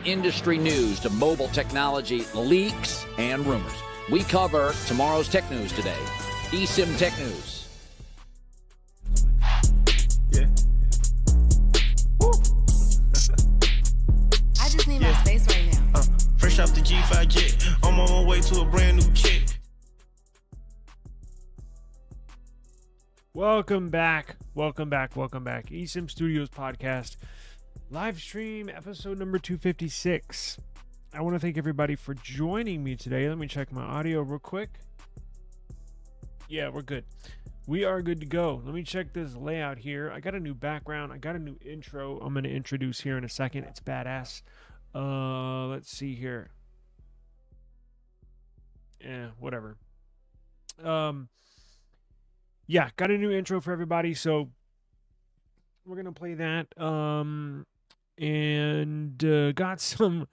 industry news to mobile technology leaks and rumors. We cover tomorrow's tech news today. eSIM Tech News. Yeah. Woo. I just need my space right now. Fresh off the G5 jet, I'm on my way to a brand new kit. Welcome back. eSIM Studios podcast, live stream episode number 256. I want to thank everybody for joining me today. Let me check my audio real quick. Yeah, we're good. We are good to go. Let me check this layout here. I got a new background. I got a new intro I'm going to introduce here in a second. It's badass. Let's see here. Whatever. Yeah, got a new intro for everybody, so we're gonna play that. And got some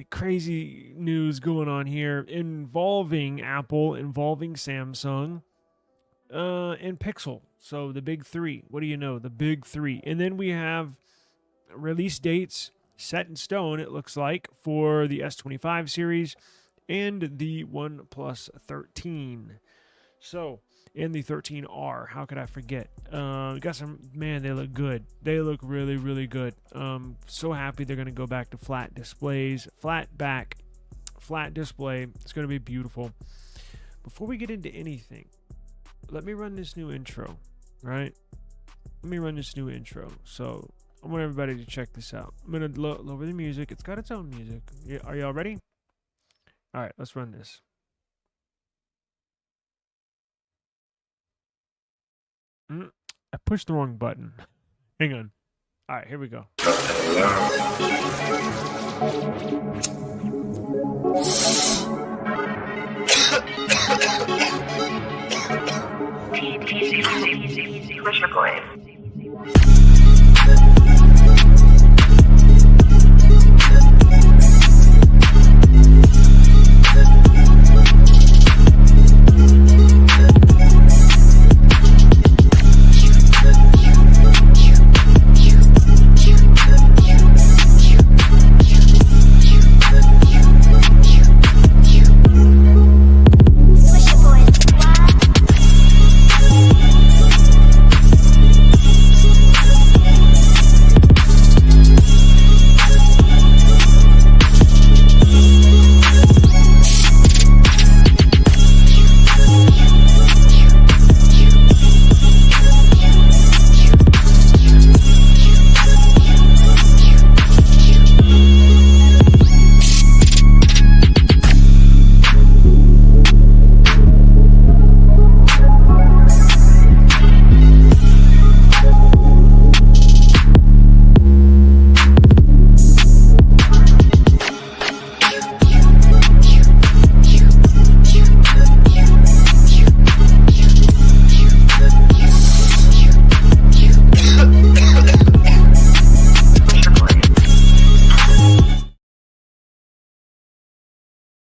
crazy news going on here involving Apple, involving Samsung, and Pixel. So the big three. What do you know? The big three. And then we have release dates set in stone, it looks like, for the S25 series and the OnePlus 13. So, and the 13R. How could I forget? Got some, man, they look good. They look really, really good. So happy they're going to go back to flat displays, flat back, flat display. It's going to be beautiful. Before we get into anything, let me run this new intro, right? Let me run this new intro. So I want everybody to check this out. I'm going to lower the music. It's got its own music. Are y'all ready? All right, let's run this. I pushed the wrong button. Hang on. All right, here we go. Push record.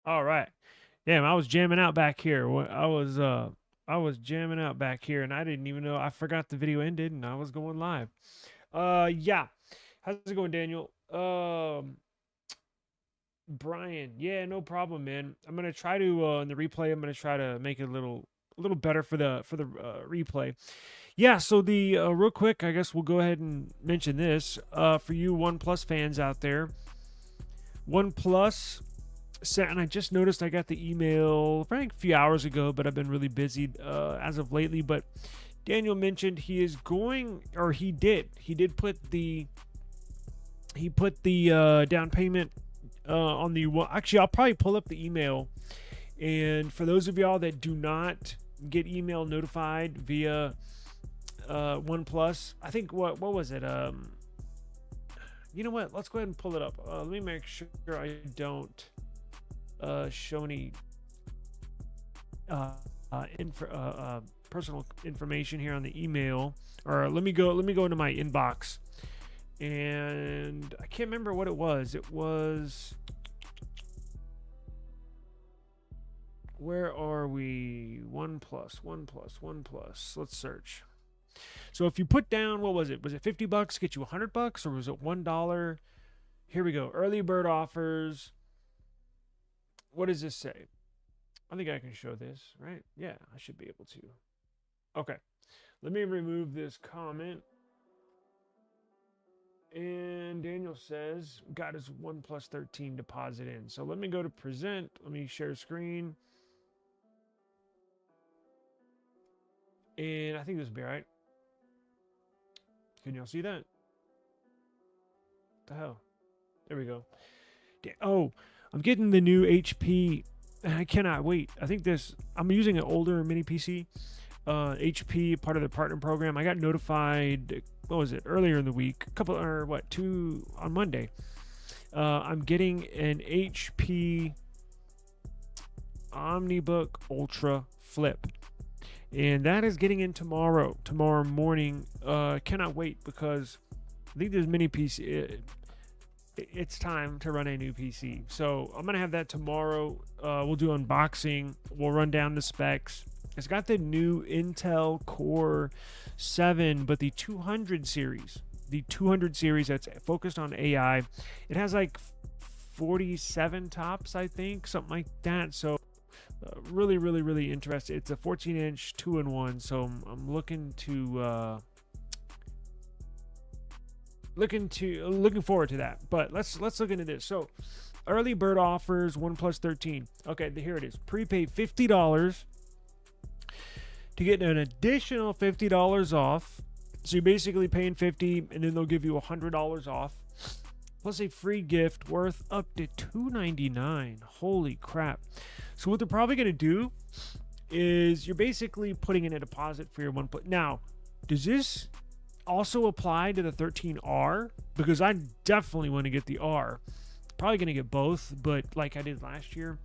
All right. Damn, I was jamming out back here. I was jamming out back here, and I didn't even know. I forgot the video ended, and I was going live. Yeah. How's it going, Daniel? Brian. Yeah, no problem, man. I'm gonna try to in the replay. I'm gonna try to make it a little better for the replay. Yeah. So the real quick, I guess we'll go ahead and mention this for you OnePlus fans out there. OnePlus. And I just noticed I got the email probably a few hours ago, but I've been really busy as of lately. But Daniel mentioned he is going, or he did put the down payment on the one. Actually, I'll probably pull up the email. And for those of y'all that do not get email notified via OnePlus, I think what was it? You know what? Let's go ahead and pull it up. Let me make sure I don't show any personal information here on the email. Or let me go into my inbox, and I can't remember what it was. It was, where are we? OnePlus. Let's search. So if you put down, what was it? Was it $50? Get you $100, or was it $1? Here we go. Early bird offers. What does this say? I think I can show this, right? Yeah, I should be able to. Okay. Let me remove this comment. And Daniel says, got his OnePlus 13 deposit in. So let me go to present. Let me share screen. And I think this will be all right. Can y'all see that? What the hell? There we go. Oh, I'm getting the new HP. And I cannot wait. I think this, I'm using an older mini PC. HP, part of the partner program. I got notified, what was it, earlier in the week, two on Monday. I'm getting an HP OmniBook Ultra Flip. And that is getting in tomorrow morning. Cannot wait because I think this mini PC, it's time to run a new PC. So I'm going to have that tomorrow. We'll do unboxing. We'll run down the specs. It's got the new Intel Core 7, but the 200 series. The 200 series that's focused on AI. It has like 47 tops, I think, something like that. So really, really, really interested. It's a 14-inch 2-in-1. So I'm looking forward to that. But let's look into this. So early bird offers OnePlus 13. Okay, here it is. Prepay $50 to get an additional $50 off. So you're basically paying $50 and then they'll give you $100 off plus a free gift worth up to $299. Holy crap. So what they're probably going to do is you're basically putting in a deposit for your OnePlus. Now, does this also apply to the 13R? Because I definitely want to get the R. Probably going to get both, but like I did last year.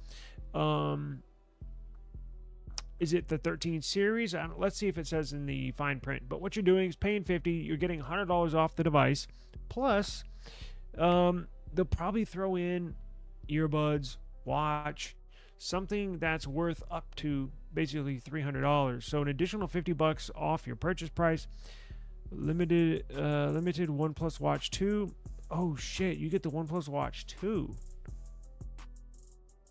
Is it the 13 series? Let's see if it says in the fine print. But what you're doing is paying $50. You're getting $100 off the device. Plus, they'll probably throw in earbuds, watch, something that's worth up to basically $300. So an additional $50 off your purchase price. Limited OnePlus Watch 2. Oh shit, you get the OnePlus Watch 2.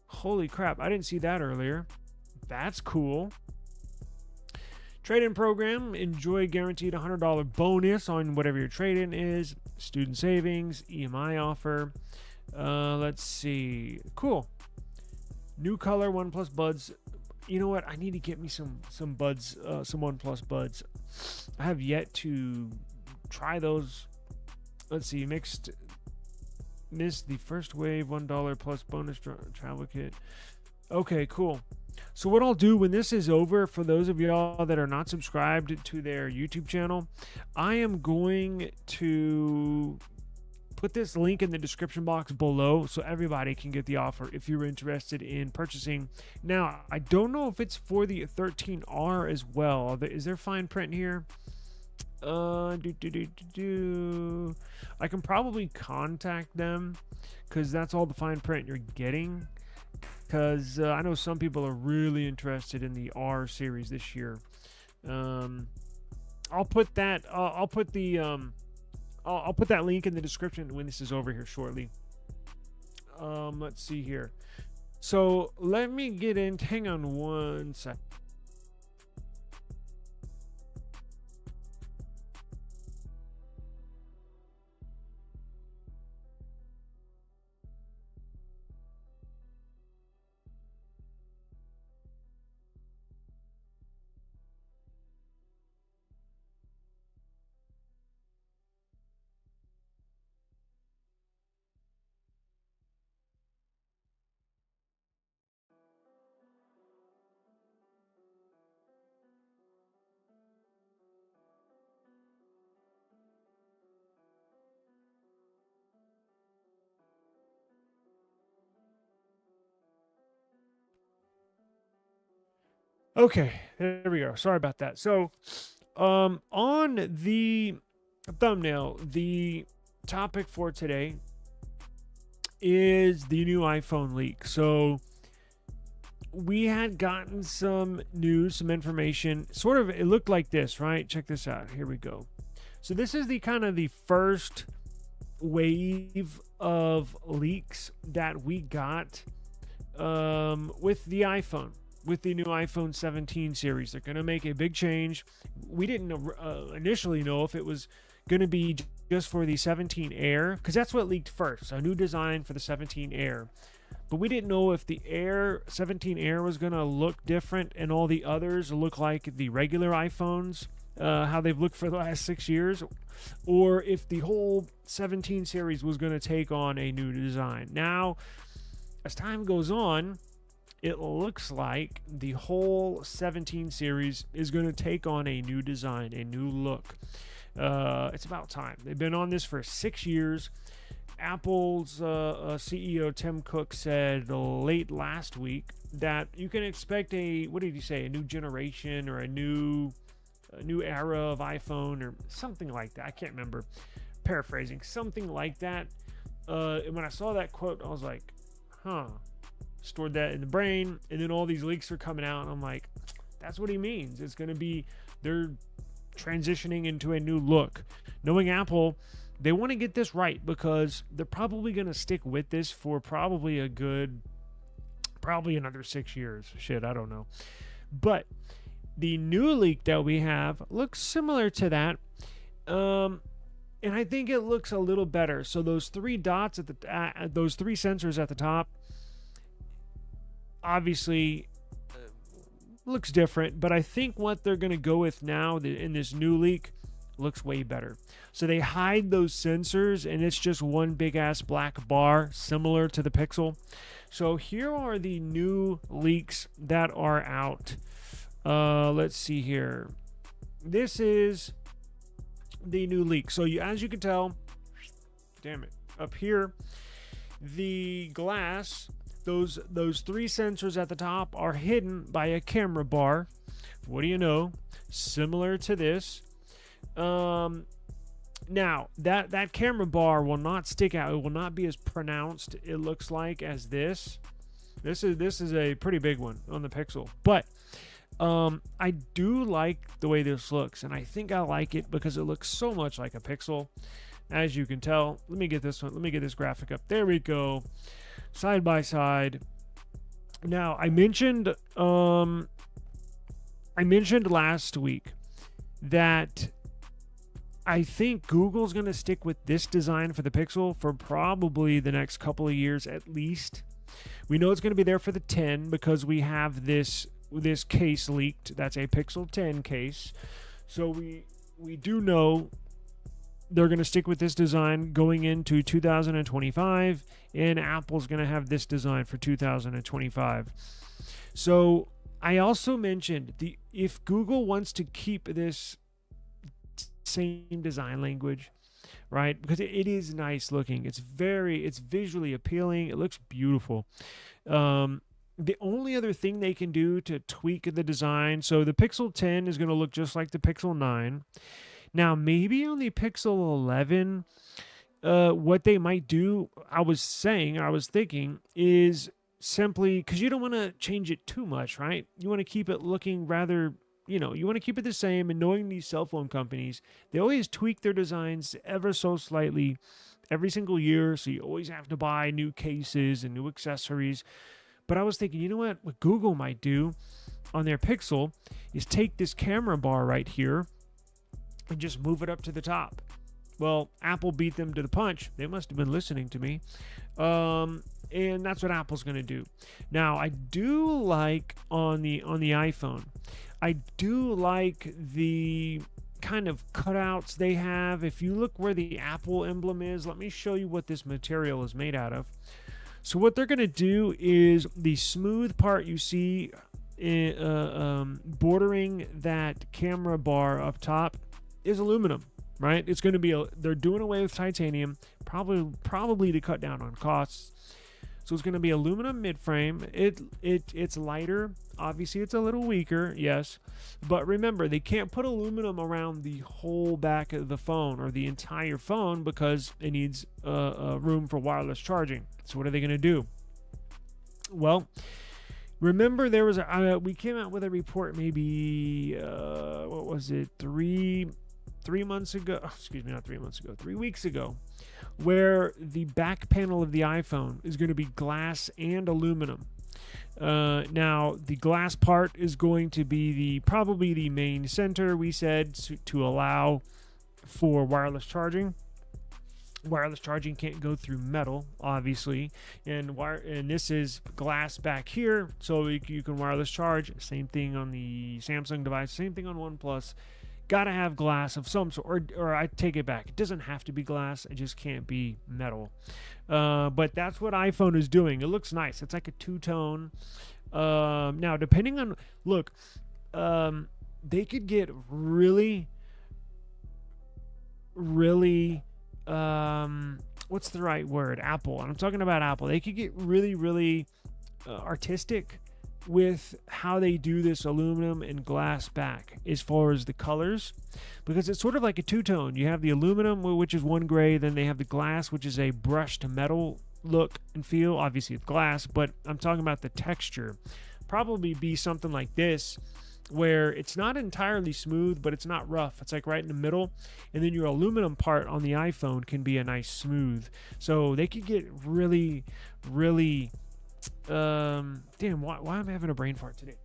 Holy crap, I didn't see that earlier. That's cool. Trade-in program. Enjoy guaranteed $100 bonus on whatever your trade-in is. Student savings. EMI offer. Let's see. Cool. New color OnePlus Buds. You know what? I need to get me some buds, some OnePlus Buds. I have yet to try those. Let's see. Missed the first wave $1 plus bonus travel kit. Okay, cool. So what I'll do when this is over, for those of y'all that are not subscribed to their YouTube channel, I am going to put this link in the description box below so everybody can get the offer if you're interested in purchasing. Now, I don't know if it's for the 13R as well. Is there fine print here? I can probably contact them because that's all the fine print you're getting. Because I know some people are really interested in the R series this year. I'll put that. I'll put that link in the description when this is over here shortly. Let's see here. So let me get in. Hang on one sec. Okay, there we go. Sorry about that. So, on the thumbnail, the topic for today is the new iPhone leak. So, we had gotten some news, some information. Sort of, it looked like this, right? Check this out. Here we go. So, this is the kind of the first wave of leaks that we got with the iPhone. With the new iPhone 17 series, they're going to make a big change. We didn't initially know if it was going to be just for the 17 Air, because that's what leaked first, a new design for the 17 Air. But we didn't know if the 17 Air was going to look different and all the others look like the regular iPhones, how they've looked for the last 6 years, or if the whole 17 series was going to take on a new design. Now, as time goes on, it looks like the whole 17 series is going to take on a new design, a new look. It's about time. They've been on this for 6 years. Apple's CEO Tim Cook said late last week that you can expect a new generation or a new era of iPhone or something like that. I can't remember. Paraphrasing, something like that. And when I saw that quote, I was like, huh. Stored that in the brain, and then all these leaks are coming out, and I'm like, that's what he means. It's going to be, they're transitioning into a new look. Knowing Apple, they want to get this right because they're probably going to stick with this for probably another 6 years. Shit, I don't know. But the new leak that we have looks similar to that. And I think it looks a little better. So those three dots those three sensors at the top, obviously looks different, but I think what they're going to go with now in this new leak looks way better. So they hide those sensors and it's just one big ass black bar similar to the Pixel. So here are the new leaks that are out. Let's see here. This is the new leak. So as you can tell, damn it, up here, the glass, those three sensors at the top are hidden by a camera bar. What do you know? Similar to this. Now that camera bar will not stick out. It will not be as pronounced, it looks like, as this. This is a pretty big one on the Pixel. But I do like the way this looks, and I think I like it because it looks so much like a Pixel, as you can tell. Let me get this graphic up. There we go. Side by side. Now, I mentioned last week that I think Google's going to stick with this design for the Pixel for probably the next couple of years at least. We know it's going to be there for the 10 because we have this case leaked. That's a Pixel 10 case. So we do know they're going to stick with this design going into 2025, and Apple's going to have this design for 2025. So I also mentioned if Google wants to keep this same design language, right? Because it is nice looking. It's visually appealing. It looks beautiful. The only other thing they can do to tweak the design, so the Pixel 10 is going to look just like the Pixel 9. Now, maybe on the Pixel 11, what they might do, I was thinking, is simply, because you don't want to change it too much, right? You want to keep it looking rather, you want to keep it the same. And knowing these cell phone companies, they always tweak their designs ever so slightly every single year. So you always have to buy new cases and new accessories. But I was thinking, you know what Google might do on their Pixel is take this camera bar right here and just move it up to the top. Well, Apple beat them to the punch. They must have been listening to me. And that's what Apple's going to do. Now, I do like on the iPhone, I do like the kind of cutouts they have. If you look where the Apple emblem is, let me show you what this material is made out of. So what they're going to do is the smooth part you see bordering that camera bar up top is aluminum, right? It's going to be they're doing away with titanium, probably to cut down on costs. So it's going to be aluminum mid-frame. It's lighter. Obviously, it's a little weaker, yes. But remember, they can't put aluminum around the whole back of the phone or the entire phone because it needs room for wireless charging. So what are they going to do? Well, remember there was we came out with a report maybe, what was it, 3 months ago, excuse me, not 3 months ago, 3 weeks ago, where the back panel of the iPhone is going to be glass and aluminum. Now, the glass part is going to be probably the main center, we said, to allow for wireless charging. Wireless charging can't go through metal, obviously, and this is glass back here, so you can wireless charge. Same thing on the Samsung device, same thing on OnePlus. Gotta have glass of some sort, or I take it back. It doesn't have to be glass. It just can't be metal. But that's what iPhone is doing. It looks nice. It's like a two-tone. Now, depending on... Look, they could get really... what's the right word? Apple. And I'm talking about Apple. They could get really artistic with how they do this aluminum and glass back as far as the colors, because it's sort of like a two-tone. You have the aluminum, which is one gray, then they have the glass, which is a brushed metal look and feel. Obviously it's glass, but I'm talking about the texture. Probably be something like this, where it's not entirely smooth, but it's not rough. It's like right in the middle, and then your aluminum part on the iPhone can be a nice smooth. So they could get really damn, why am I having a brain fart today?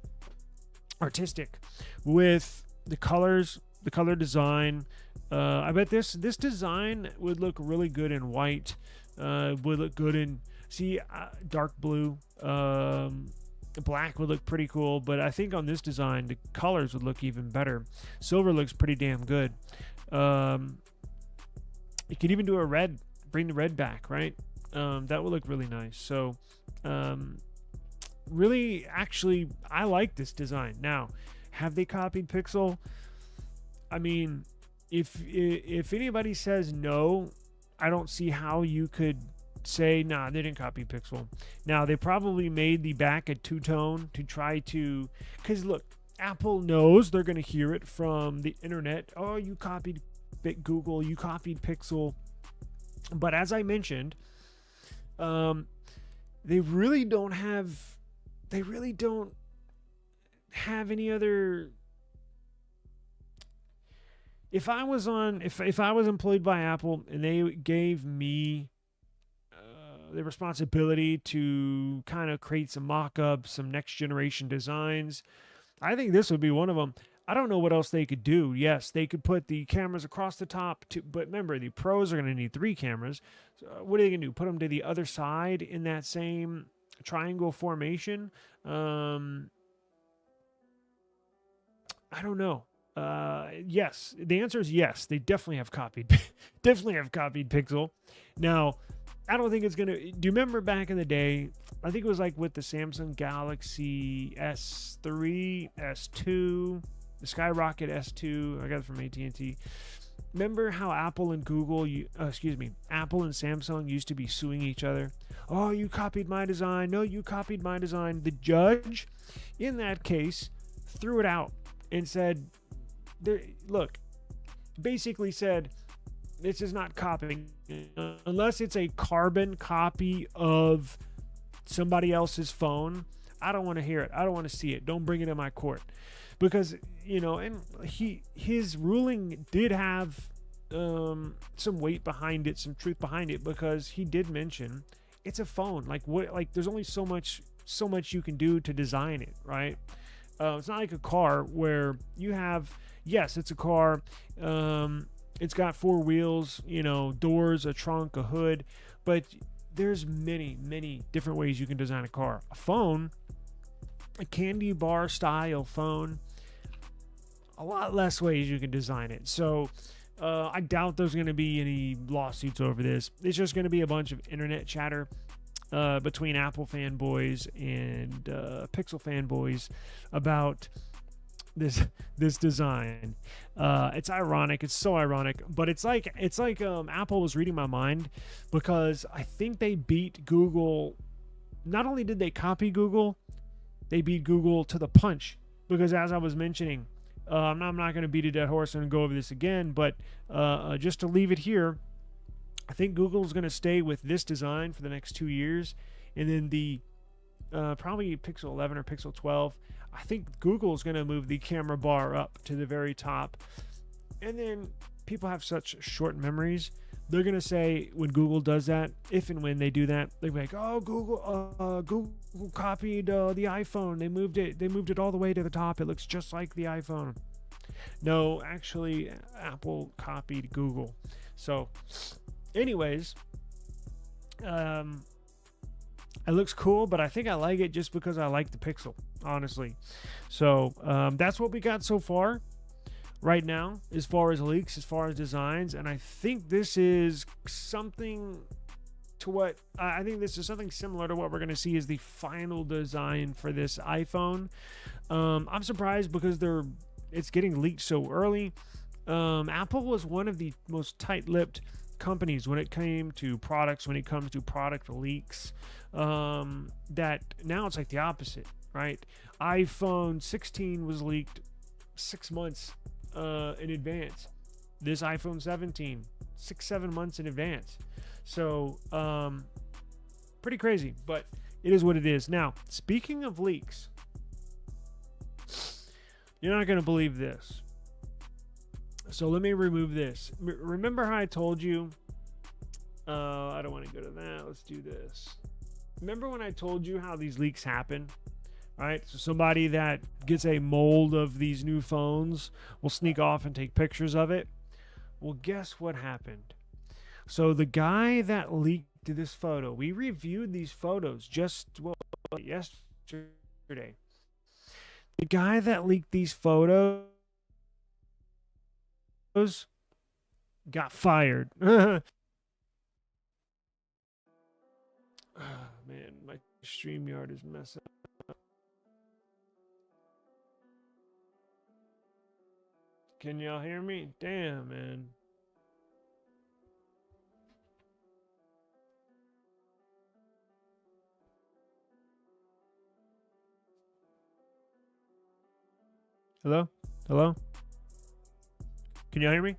Artistic with the colors, the color design. I bet this design would look really good in white. Would look good in dark blue. Black would look pretty cool, but I think on this design the colors would look even better. Silver looks pretty damn good. You could even do a red, bring the red back, right? That would look really nice. So really, actually, I like this design. Now, have they copied Pixel? I mean, if anybody says no, I don't see how you could say, nah, they didn't copy Pixel. Now, they probably made the back a two-tone to try to... Because, look, Apple knows they're going to hear it from the internet. Oh, you copied Google, you copied Pixel. But as I mentioned, they really don't have any other... If I was employed by Apple and they gave me the responsibility to kind of create some mock-ups, some next generation designs, I think this would be one of them. I don't know what else they could do. Yes, they could put the cameras across the top, but remember, the pros are going to need 3 cameras. So what are they going to do? Put them to the other side in that same triangle formation? I don't know. Yes, the answer is yes. They definitely have copied Pixel. Now, I don't think it's gonna... Do you remember back in the day? I think it was like with the Samsung Galaxy S3, S2, the Skyrocket S2. I got it from AT&T. Remember how Apple and Apple and Samsung used to be suing each other? Oh, you copied my design. No, you copied my design. The judge, in that case, threw it out and said, look, basically said, this is not copying. Unless it's a carbon copy of somebody else's phone, I don't want to hear it. I don't want to see it. Don't bring it in my court. Because, and his ruling did have some weight behind it, some truth behind it, because he did mention it's a phone. There's only so much you can do to design it, right? It's not like a car where you have, yes, it's a car. It's got 4 wheels, doors, a trunk, a hood, but there's many different ways you can design a car. A phone, a candy bar style phone, a lot less ways you can design it. So I doubt there's going to be any lawsuits over this. It's just going to be a bunch of internet chatter between Apple fanboys and Pixel fanboys about this design. It's ironic. It's so ironic, but it's like Apple was reading my mind, because I think they beat Google. Not only did they copy Google, they beat Google to the punch, because as I was mentioning, I'm not going to beat a dead horse and go over this again, but just to leave it here, I think Google's going to stay with this design for the next 2 years, and then the probably Pixel 11 or Pixel 12, I think Google's going to move the camera bar up to the very top. And then people have such short memories. They're gonna say when Google does that, if and when they do that, they're like, "Oh, Google copied the iPhone. They moved it all the way to the top. It looks just like the iPhone." No, actually, Apple copied Google. So, anyways, it looks cool, but I think I like it just because I like the Pixel, honestly. So that's what we got so far right now, as far as leaks, as far as designs. And I think this is something similar to what we're going to see as the final design for this iPhone. I'm surprised because it's getting leaked so early. Apple was one of the most tight-lipped companies when it came to products, when it comes to product leaks. That now it's like the opposite, right? iPhone 16 was leaked 6 months in advance. This iPhone 17, 6-7 months in advance. So pretty crazy, but it is what it is. Now, speaking of leaks, you're not going to believe this. So let me remove this. Remember how I told you, I don't want to go to that. Let's do this. Remember when I told you how these leaks happen? Right? So somebody that gets a mold of these new phones will sneak off and take pictures of it. Well, guess what happened? So the guy that leaked this photo, we reviewed these photos yesterday. The guy that leaked these photos got fired. Oh, man, my StreamYard is messing up. Can y'all hear me? Damn, man. Hello? Hello? Can y'all hear me?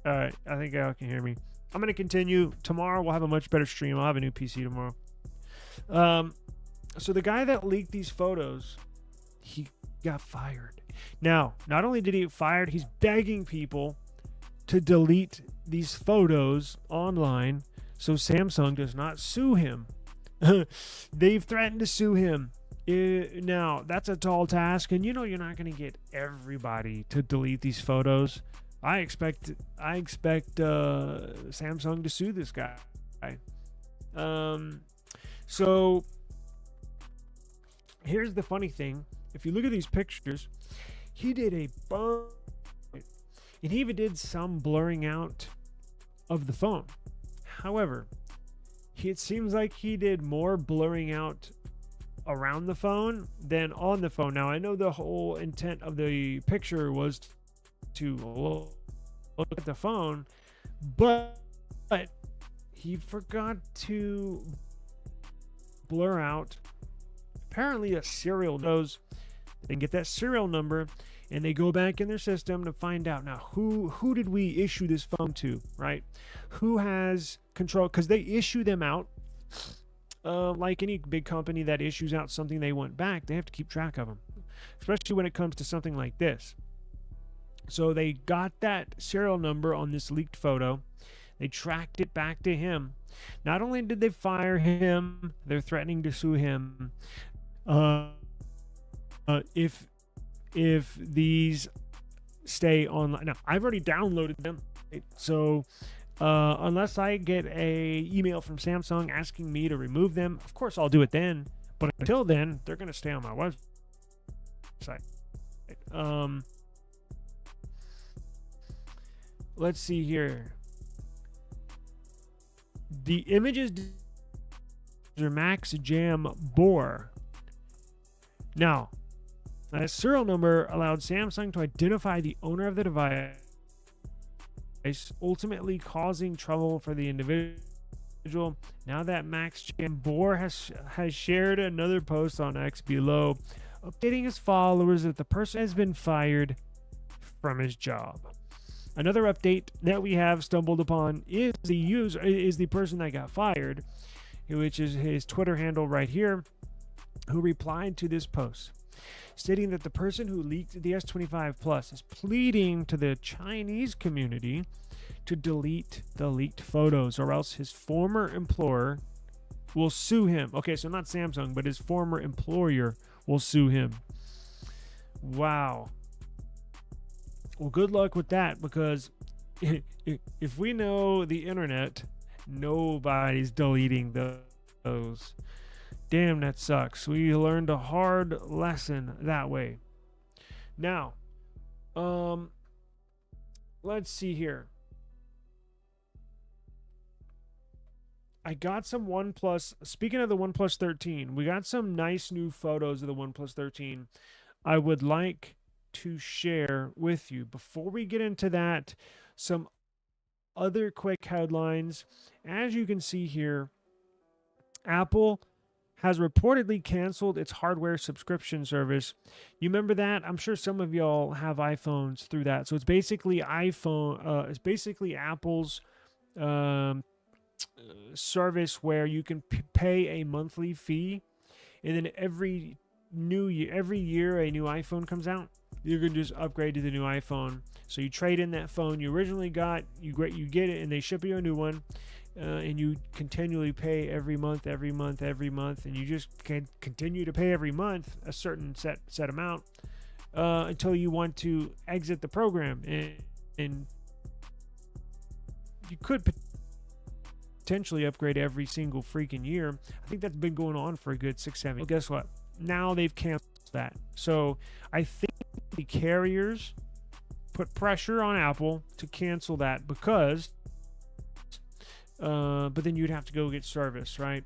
All right, I think y'all can hear me. I'm going to continue. Tomorrow we'll have a much better stream. I'll have a new PC tomorrow. So the guy that leaked these photos, he got fired. Now, not only did he get fired, he's begging people to delete these photos online so Samsung does not sue him. They've threatened to sue him. Now, that's a tall task, and you're not going to get everybody to delete these photos. I expect Samsung to sue this guy. So here's the funny thing. If you look at these pictures, he did a bunch, and he even did some blurring out of the phone. However, it seems like he did more blurring out around the phone than on the phone. Now, I know the whole intent of the picture was to look at the phone, but he forgot to blur out apparently a serial knows. They can get that serial number and they go back in their system to find out now who did we issue this phone to, right? Who has control, because they issue them out like any big company that issues out something they want back. They have to keep track of them, especially when it comes to something like this. So they got that serial number on this leaked photo. They tracked it back to him. Not only did they fire him, they're threatening to sue him if these stay online. Now, I've already downloaded them, so unless I get a email from Samsung asking me to remove them, of course I'll do it then. But until then, they're going to stay on my website. Let's see here. The images are Max Jam Bore. Now, that serial number allowed Samsung to identify the owner of the device, ultimately causing trouble for the individual. Now that Max Jam Bore has shared another post on X below, updating his followers that the person has been fired from his job. Another update that we have stumbled upon is the person that got fired, which is his Twitter handle right here, who replied to this post, stating that the person who leaked the S25 Plus is pleading to the Chinese community to delete the leaked photos, or else his former employer will sue him. Okay, so not Samsung, but his former employer will sue him. Wow. Well, good luck with that, because if we know the internet, nobody's deleting those. Damn, that sucks. We learned a hard lesson that way. Now, let's see here. I got some OnePlus. Speaking of the OnePlus 13, we got some nice new photos of the OnePlus 13. I would like to share with you. Before we get into that, some other quick headlines. As you can see here, Apple has reportedly canceled its hardware subscription service. You remember that? I'm sure some of y'all have iPhones through that. So it's basically it's basically Apple's service where you can pay a monthly fee, and then every year a new iPhone comes out, you can just upgrade to the new iPhone. So you trade in that phone you originally got, you get it, and they ship you a new one, and you continually pay every month, and you just can continue to pay every month a certain set amount until you want to exit the program, and you could potentially upgrade every single freaking year. I think that's been going on for a good 6-7 years. Well, guess what? Now they've canceled that. So I think the carriers put pressure on Apple to cancel that, because but then you'd have to go get service, right?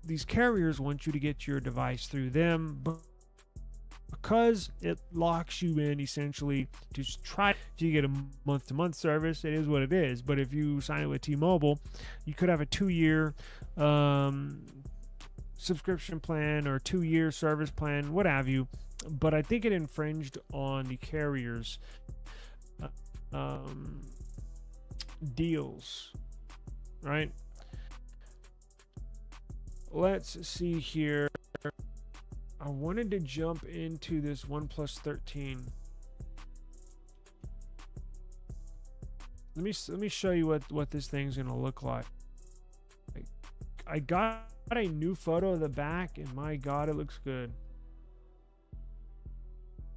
These carriers want you to get your device through them, but because it locks you in essentially to try. If you get a month-to-month service, it is what it is. But if you sign it with T-Mobile, you could have a 2-year subscription plan or 2-year service plan, what have you. But I think it infringed on the carriers' deals, right? Let's see here. I wanted to jump into this OnePlus 13. Let me show you what this thing's gonna look like. I got a new photo of the back, and my God, it looks good.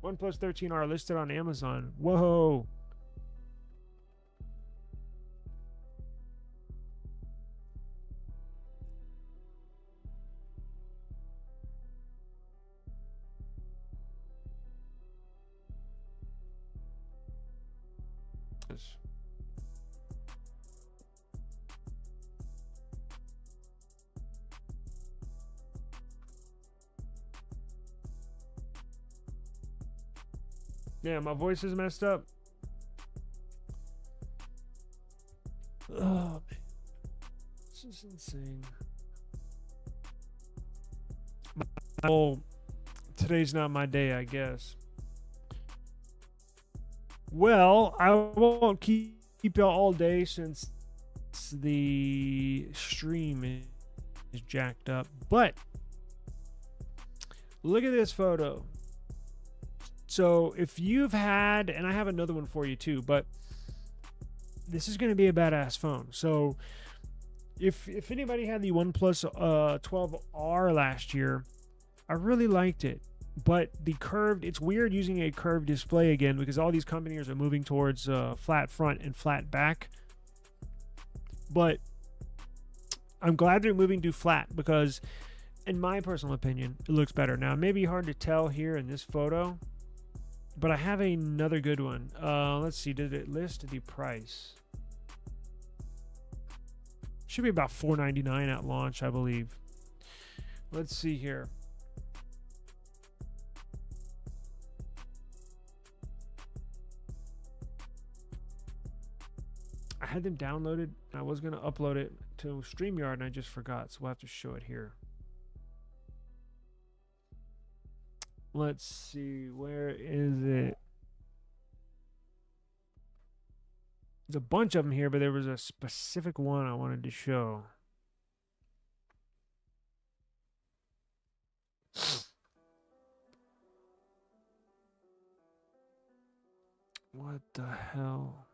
OnePlus 13R listed on Amazon. Whoa. Yeah, my voice is messed up. Oh, man. This is insane. Well, today's not my day, I guess. Well, I won't keep y'all all day since the stream is jacked up. But look at this photo. So if you've had, and I have another one for you too, but this is going to be a badass phone. So if anybody had the OnePlus 12R last year, I really liked it. But it's weird using a curved display again, because all these companies are moving towards flat front and flat back. But I'm glad they're moving to flat, because in my personal opinion, it looks better. Now, it may be hard to tell here in this photo, but I have another good one. Let's see, did it list the price? Should be about $4.99 at launch, I believe. Let's see here. I had them downloaded. I was going to upload it to StreamYard, and I just forgot, so we'll have to show it here. Let's see, where is it? There's a bunch of them here, but there was a specific one I wanted to show. What the hell?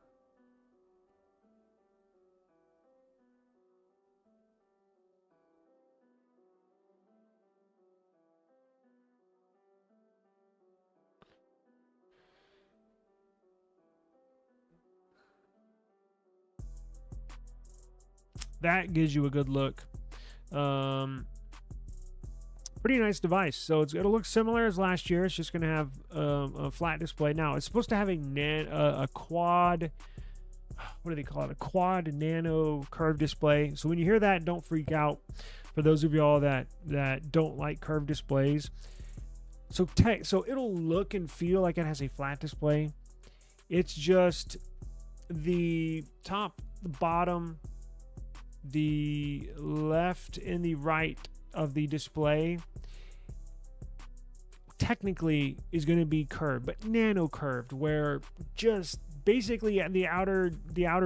That gives you a good look. Pretty nice device. So it'll look similar as last year. It's just going to have a flat display. Now it's supposed to have a quad. What do they call it? A quad nano curved display. So when you hear that, don't freak out. For those of y'all that don't like curved displays, so it'll look and feel like it has a flat display. It's just the top, the bottom, the left and the right of the display technically is going to be curved, but nano curved, where just basically at the outer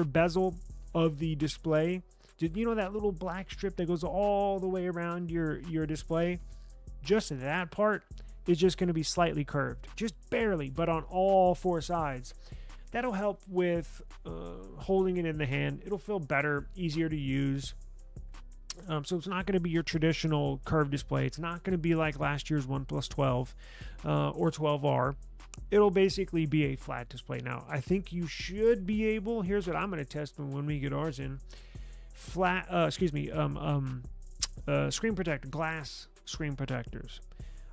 bezel of the display, you know, that little black strip that goes all the way around your display, just that part is just going to be slightly curved, just barely, but on all four sides. That'll help with holding it in the hand. It'll feel better, easier to use. So it's not going to be your traditional curved display. It's not going to be like last year's OnePlus 12 or 12R. It'll basically be a flat display. Now, I think you should be able, here's what I'm going to test when we get ours in. Screen protector, glass screen protectors.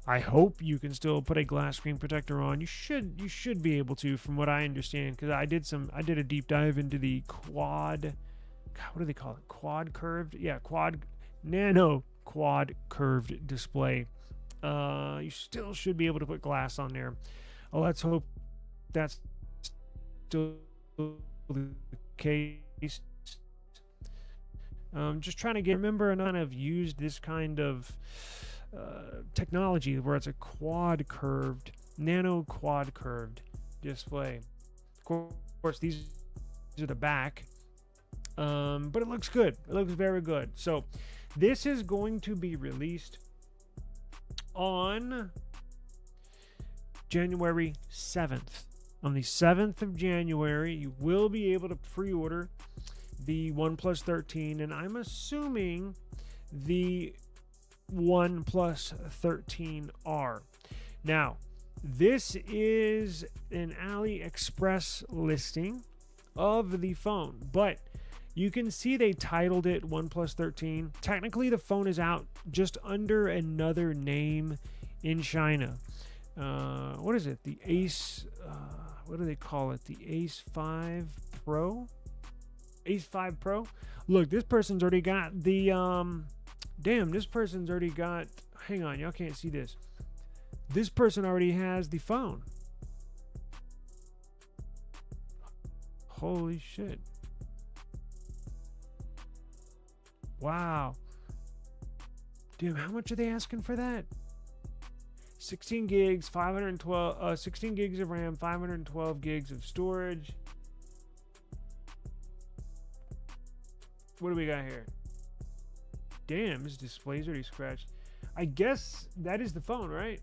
I hope you can still put a glass screen protector on. You should be able to, from what I understand, because I did a deep dive into the quad. God, what do they call it? Quad curved? Yeah, nano quad curved display. You still should be able to put glass on there. Let's hope that's still the case. Just trying to remember, none have used this kind of technology where it's a nano quad curved display. Of course, these are the back, but it looks good. It looks very good. So this is going to be released on January 7th. On the 7th of January, you will be able to pre-order the OnePlus 13, and I'm assuming the OnePlus 13R. Now, this is an AliExpress listing of the phone, but you can see they titled it OnePlus 13. Technically, the phone is out just under another name in China. What is it? The Ace, what do they call it? The Ace 5 Pro? Ace 5 Pro? Look, this person's already got the, this person's already got, hang on, y'all can't see this. This person already has the phone. Holy shit. Wow. Damn, how much are they asking for that? 16 gigs, 16 gigs of RAM, 512 gigs of storage. What do we got here? Damn, this display's already scratched. I guess that is the phone, right?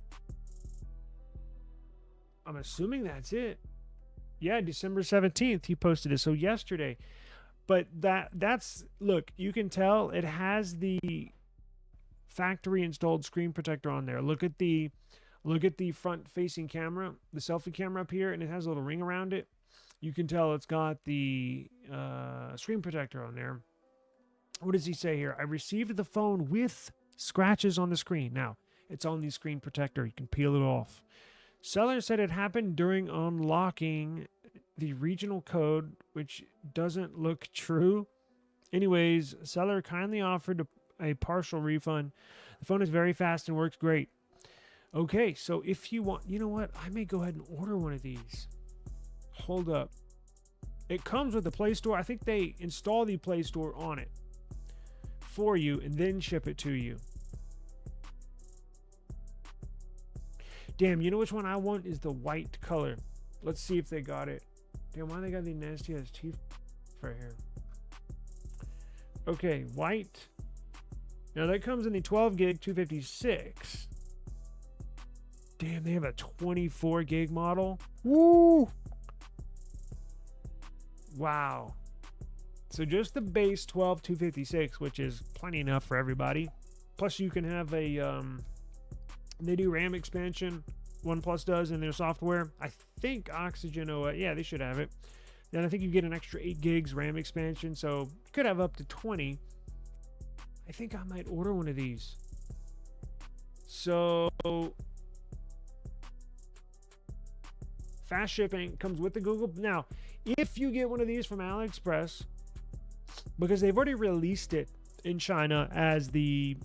I'm assuming that's it. Yeah, December 17th he posted it, so yesterday. But that's look, you can tell it has the factory installed screen protector on there. Look at the front facing camera, the selfie camera up here, and it has a little ring around it. You can tell it's got the screen protector on there. What does he say here? I received the phone with scratches on the screen. Now, it's on the screen protector. You can peel it off. Seller said it happened during unlocking the regional code, which doesn't look true. Anyways, seller kindly offered a partial refund. The phone is very fast and works great. Okay, so if you want, you know what? I may go ahead and order one of these. Hold up. It comes with the Play Store. I think they install the Play Store on it for you and then ship it to you. Damn, you know which one I want is the white color. Let's see if they got it. Damn, why they got the nasty ass teeth? right here. Okay, white. Now that comes in the 12 gig 256. Damn, they have a 24 gig model. Woo! Wow. So just the base 12 256, which is plenty enough for everybody. Plus you can have a they do RAM expansion. OnePlus does in their software. I think Oxygen OS, yeah, they should have it. Then I think you get an extra 8 gigs RAM expansion, so you could have up to 20. I think I might order one of these. So fast shipping comes with the Google. Now, if you get one of these from AliExpress, because they've already released it in China as the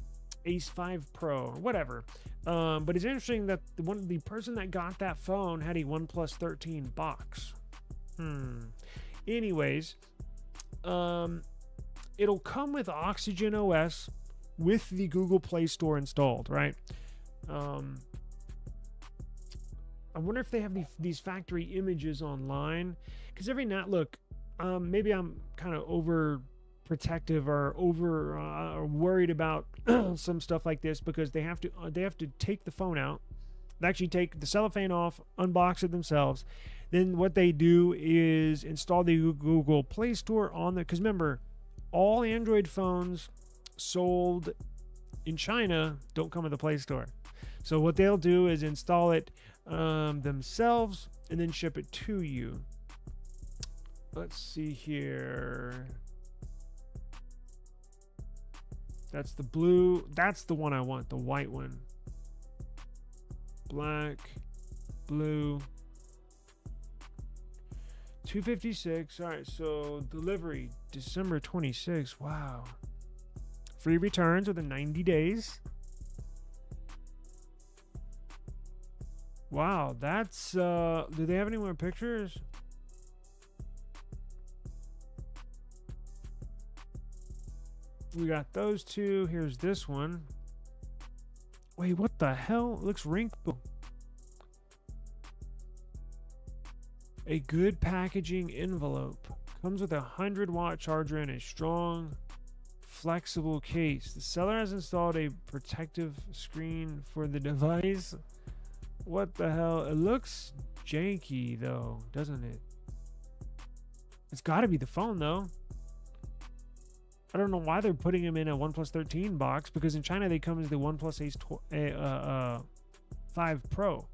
Ace 5 Pro or whatever. But it's interesting that the person that got that phone had a OnePlus 13 box. Anyways, it'll come with Oxygen OS with the Google Play Store installed, right? I wonder if they have these factory images online, because every night, look, maybe I'm kind of over protective or over worried about some stuff like this, because they have to take the phone out, actually take the cellophane off, unbox it themselves. Then what they do is install the Google Play Store on there, because remember, all Android phones sold in China don't come with the Play Store. So what they'll do is install it themselves and then ship it to you. Let's see here. That's the blue. That's the one I want, the white one. Black, blue. 256. All right, so delivery December 26th. Wow. Free returns within 90 days. Wow, that's do they have any more pictures? We got those two. Here's this one. Wait, what the hell? It looks wrinkled. A good packaging envelope. Comes with a 100-watt charger and a strong, flexible case. The seller has installed a protective screen for the device. What the hell? It looks janky, though, doesn't it? It's got to be the phone, though. I don't know why they're putting him in a OnePlus 13 box, because in China they come as the OnePlus Ace 5 Pro.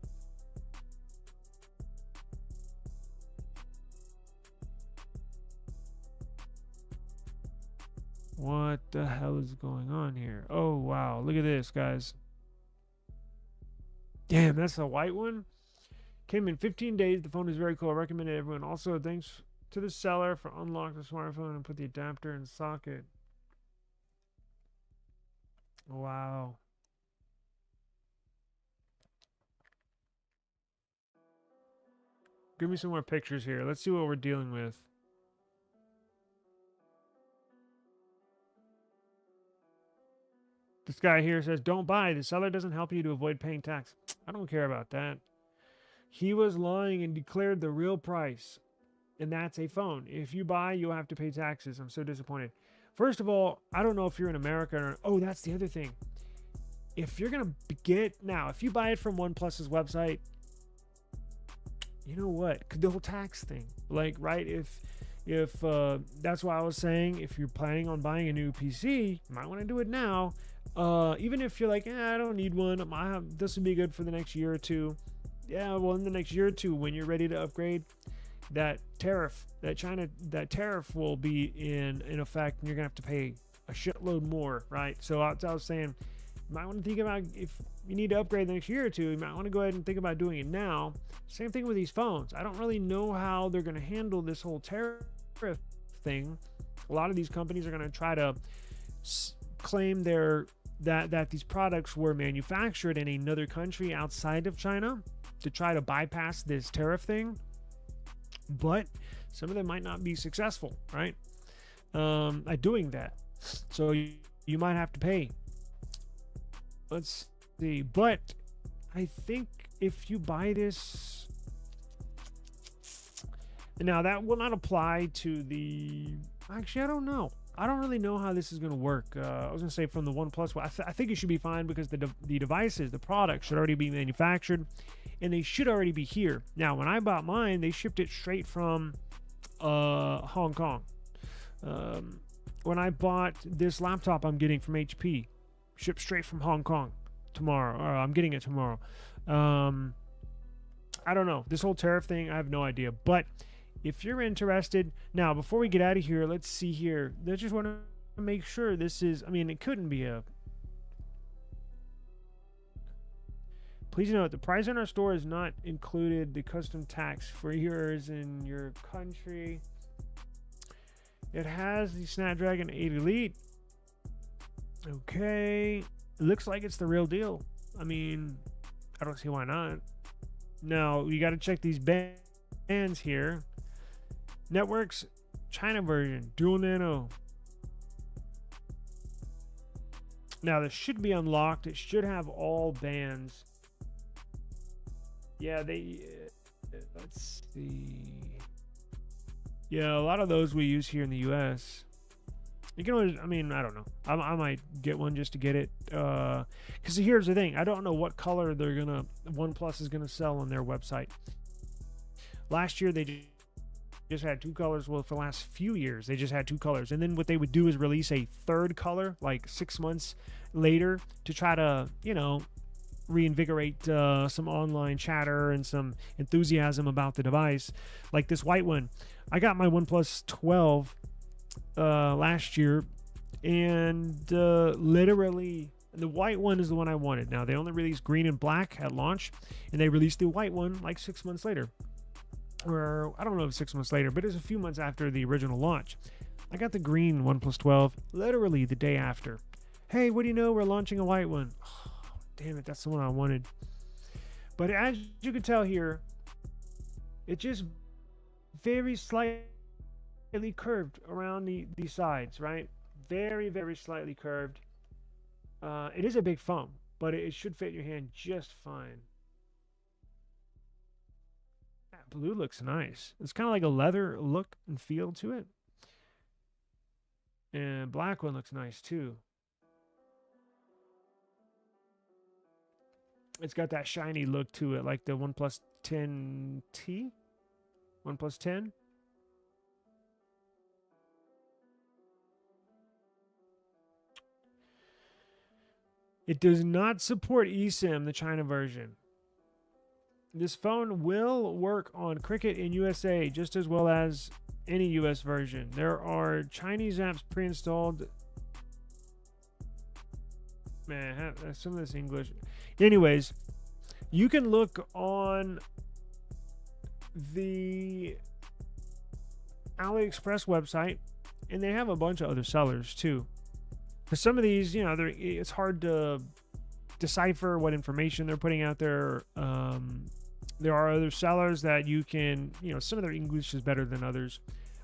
What the hell is going on here? Oh, wow. Look at this, guys. Damn, that's a white one. Came in 15 days. The phone is very cool. I recommend it, everyone. Also, thanks to the seller for unlocking the smartphone and put the adapter in socket. Wow. Give me some more pictures here. Let's see what we're dealing with. This guy here says, don't buy. The seller doesn't help you to avoid paying tax. I don't care about that. He was lying and declared the real price. And that's a phone. If you buy, you'll have to pay taxes. I'm so disappointed. First of all, I don't know if you're in America or... Oh, that's the other thing. If you're going to get... Now, if you buy it from OnePlus's website, you know what? The whole tax thing. Like, right? If that's why I was saying, if you're planning on buying a new PC, you might want to do it now. Even if you're like, I don't need one. This would be good for the next year or two. Yeah, well, in the next year or two, when you're ready to upgrade, that tariff will be in effect, and you're gonna have to pay a shitload more, right? So I was saying, you might want to think about, if you need to upgrade the next year or two, you might want to go ahead and think about doing it now. Same thing with these phones. I don't really know how they're going to handle this whole tariff thing. A lot of these companies are going to try to claim that these products were manufactured in another country outside of China to try to bypass this tariff thing. But some of them might not be successful, right? At doing that. So you might have to pay. Let's see. But I think if you buy this, Now, that will not apply to the... Actually, I don't know. I don't really know how this is going to work. I was going to say from the OnePlus. Well, I think it should be fine because the devices, the product, should already be manufactured, and they should already be here. Now, when I bought mine, they shipped it straight from Hong Kong. When I bought this laptop I'm getting from HP, shipped straight from Hong Kong tomorrow. Or I'm getting it tomorrow. I don't know. This whole tariff thing, I have no idea. But if you're interested, now before we get out of here, let's see here. I just want to make sure this is, I mean, it couldn't be a... Please note, the price in our store is not included the custom tax for yours in your country. It has the Snapdragon 8 Elite. Okay. It looks like it's the real deal. I mean, I don't see why not. Now, you got to check these bands here. Networks, China version, dual nano. Now, this should be unlocked. It should have all bands. Yeah, let's see. Yeah, a lot of those we use here in the US. You can always, I mean, I don't know. I might get one just to get it. Because here's the thing. I don't know what color OnePlus is going to sell on their website. Last year, they just had two colors. Well, for the last few years, they just had two colors. And then what they would do is release a third color, like 6 months later, to try to, reinvigorate some online chatter and some enthusiasm about the device. Like this white one. I got my OnePlus 12 last year, and literally the white one is the one I wanted. Now, they only released green and black at launch, and they released the white one like 6 months later. Or I don't know if 6 months later, but it's a few months after the original launch. I got the green OnePlus 12 literally the day after. Hey, what do you know? We're launching a white one. Oh, damn it, that's the one I wanted. But as you can tell here, it just very slightly curved around the sides, right? Very, very slightly curved. It is a big phone, but it should fit your hand just fine. That blue looks nice. It's kind of like a leather look and feel to it. And black one looks nice too. It's got that shiny look to it, like the OnePlus 10T, OnePlus 10. It does not support eSIM, the China version. This phone will work on Cricket in USA just as well as any US version. There are Chinese apps pre-installed. Man, some of this English. Anyways, you can look on the AliExpress website, and they have a bunch of other sellers too. For some of these, it's hard to decipher what information they're putting out there. There are other sellers that you can, some of their English is better than others.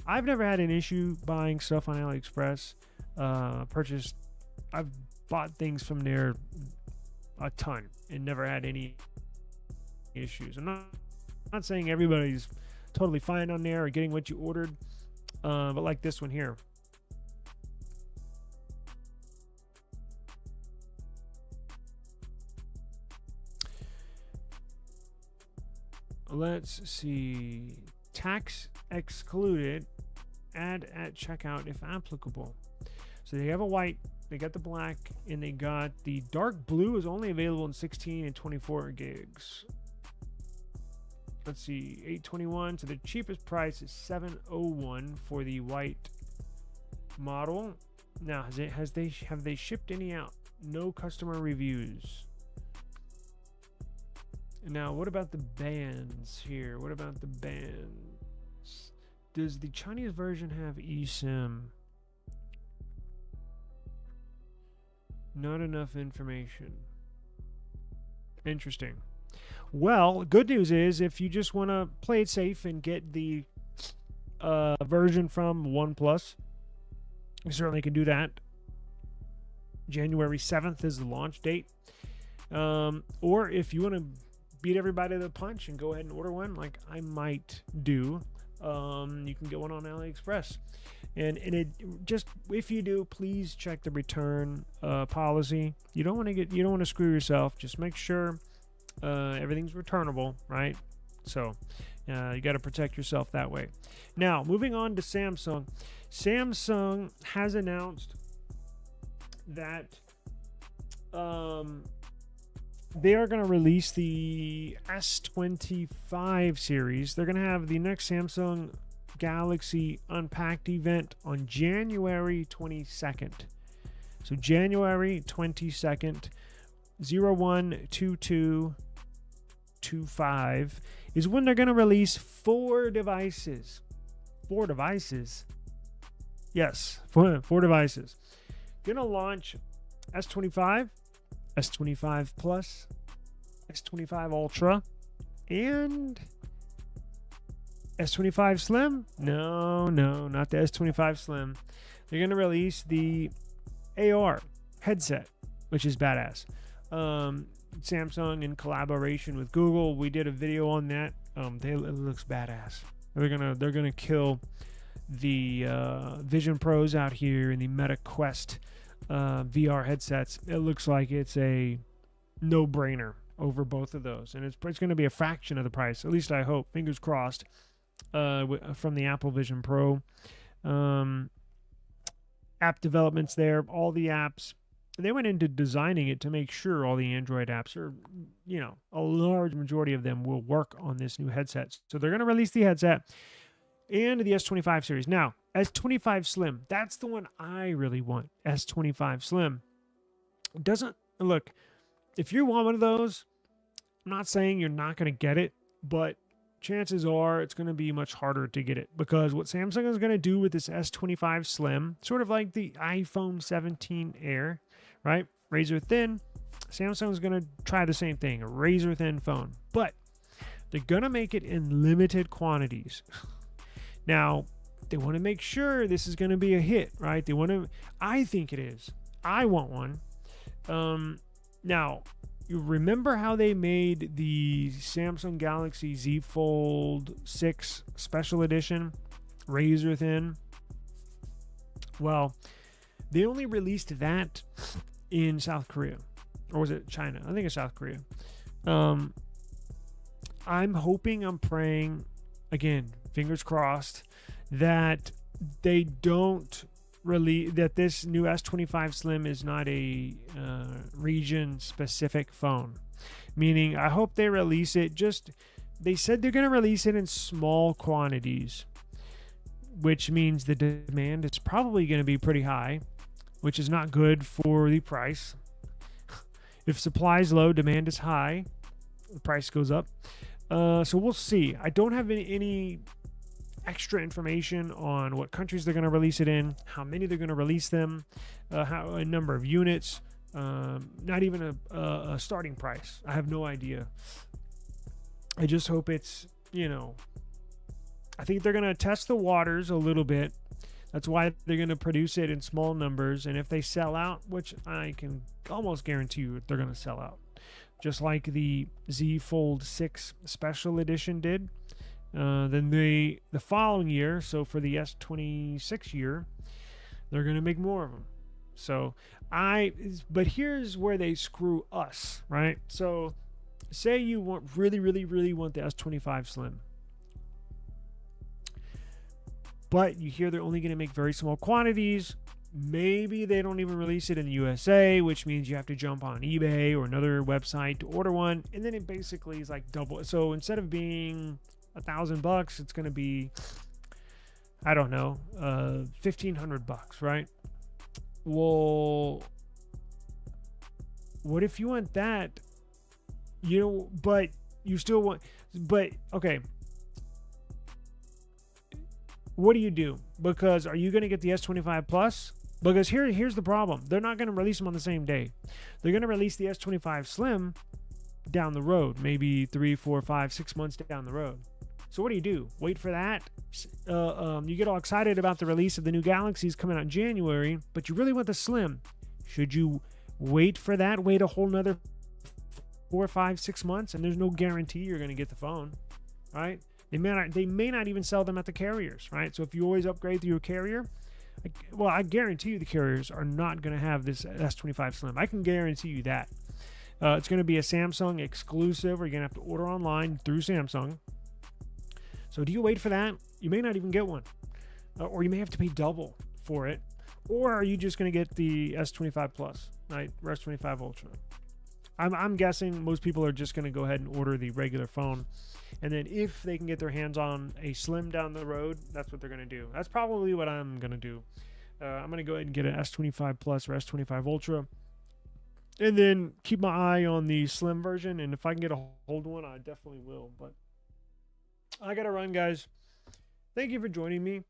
I've never had an issue buying stuff on AliExpress. I've bought things from there a ton and never had any issues. I'm not saying everybody's totally fine on there or getting what you ordered, but like this one here. Let's see. Tax excluded. Add at checkout if applicable. So they have a white, they got the black, and they got the dark blue is only available in 16 and 24 gigs. Let's see, 821. So the cheapest price is $701 for the white model. Now, have they shipped any out? No customer reviews. Now, what about the bands here? What about the bands? Does the Chinese version have eSIM? Not enough information. Interesting. Well, good news is if you just want to play it safe and get the version from OnePlus, you certainly can do that. January 7th is the launch date. Or if you want to beat everybody to the punch and go ahead and order one, like I might do, You can get one on AliExpress. And it just, if you do, please check the return policy. You don't want to screw yourself. Just make sure everything's returnable, right? So you got to protect yourself that way. Now, moving on to Samsung. Samsung has announced that they are going to release the S25 series. They're going to have the next Samsung Galaxy Unpacked event on January 22nd. So January 22nd, 012225 is when they're going to release 4 devices. 4 devices? Yes, 4 devices. Going to launch S25, S25 Plus, S25 Ultra, and S25 Slim? No, not the S25 Slim. They're going to release the AR headset, which is badass. Samsung, in collaboration with Google, we did a video on that. It looks badass. They're gonna kill the Vision Pros out here in the Meta Quest VR headsets. It looks like it's a no-brainer over both of those, and it's going to be a fraction of the price. At least I hope. Fingers crossed. From the Apple Vision Pro, app developments there, all the apps. They went into designing it to make sure all the Android apps are, a large majority of them will work on this new headset. So they're going to release the headset and the S25 series. Now, S25 Slim, that's the one I really want. S25 Slim. Look, if you want one of those, I'm not saying you're not going to get it, but chances are it's going to be much harder to get it, because what Samsung is going to do with this S25 Slim, sort of like the iPhone 17 Air, right? Razor thin. Samsung is going to try the same thing, a razor thin phone, but they're going to make it in limited quantities. Now, they want to make sure this is going to be a hit, right? I think it is. I want one. Now, you remember how they made the Samsung Galaxy Z Fold 6 Special Edition razor thin? Well, they only released that in South Korea. Or was it China? I think it's South Korea. I'm hoping, I'm praying, again, fingers crossed, that they don't that this new S25 Slim is not a region-specific phone. Meaning, I hope they release it they said they're going to release it in small quantities, which means the demand is probably going to be pretty high, which is not good for the price. If supply is low, demand is high, the price goes up. So we'll see. I don't have any extra information on what countries they're going to release it in, how many they're going to release them, a number of units, not even a starting price. I have no idea. I just hope it's, I think they're going to test the waters a little bit. That's why they're going to produce it in small numbers. And if they sell out, which I can almost guarantee you they're going to sell out, just like the Z Fold 6 Special Edition did. Then the following year, so for the S26 year, they're going to make more of them. So but here's where they screw us, right? So say you really want the S25 Slim, but you hear they're only going to make very small quantities. Maybe they don't even release it in the USA, which means you have to jump on eBay or another website to order one, and then it basically is like double. So instead of being $1,000, it's going to be, I don't know, $1,500, right? Well, what if you want that? But you still want, okay. What do you do? Because are you going to get the S25 Plus? Because here's the problem. They're not going to release them on the same day. They're going to release the S25 Slim down the road, maybe 3, 4, 5, 6 months down the road. So what do? Wait for that? You get all excited about the release of the new Galaxies coming out in January, but you really want the Slim. Should you wait for that? Wait a whole nother 4, 5, 6 months, and there's no guarantee you're going to get the phone, right? They may not even sell them at the carriers, right? So if you always upgrade through your carrier, well, I guarantee you the carriers are not going to have this S25 Slim. I can guarantee you that. It's going to be a Samsung exclusive, or you're going to have to order online through Samsung. So do you wait for that? You may not even get one. Or you may have to pay double for it. Or are you just going to get the S25 Plus, right? Or S25 Ultra? I'm guessing most people are just going to go ahead and order the regular phone. And then if they can get their hands on a Slim down the road, that's what they're going to do. That's probably what I'm going to do. I'm going to go ahead and get an S25 Plus or S25 Ultra. And then keep my eye on the Slim version. And if I can get a hold of one, I definitely will. But I got to run, guys. Thank you for joining me.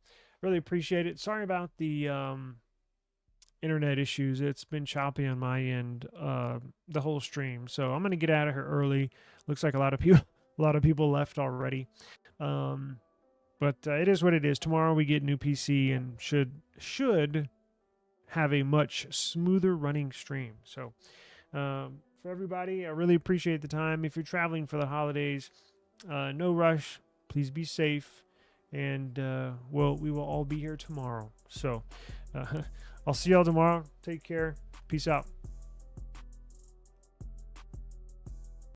Really appreciate it. Sorry about the internet issues. It's been choppy on my end the whole stream. So I'm going to get out of here early. Looks like a lot of people left already. But it is what it is. Tomorrow we get new PC and should have a much smoother running stream. So for everybody, I really appreciate the time. If you're traveling for the holidays, no rush. Please be safe. And we will all be here tomorrow. So I'll see y'all tomorrow. Take care. Peace out.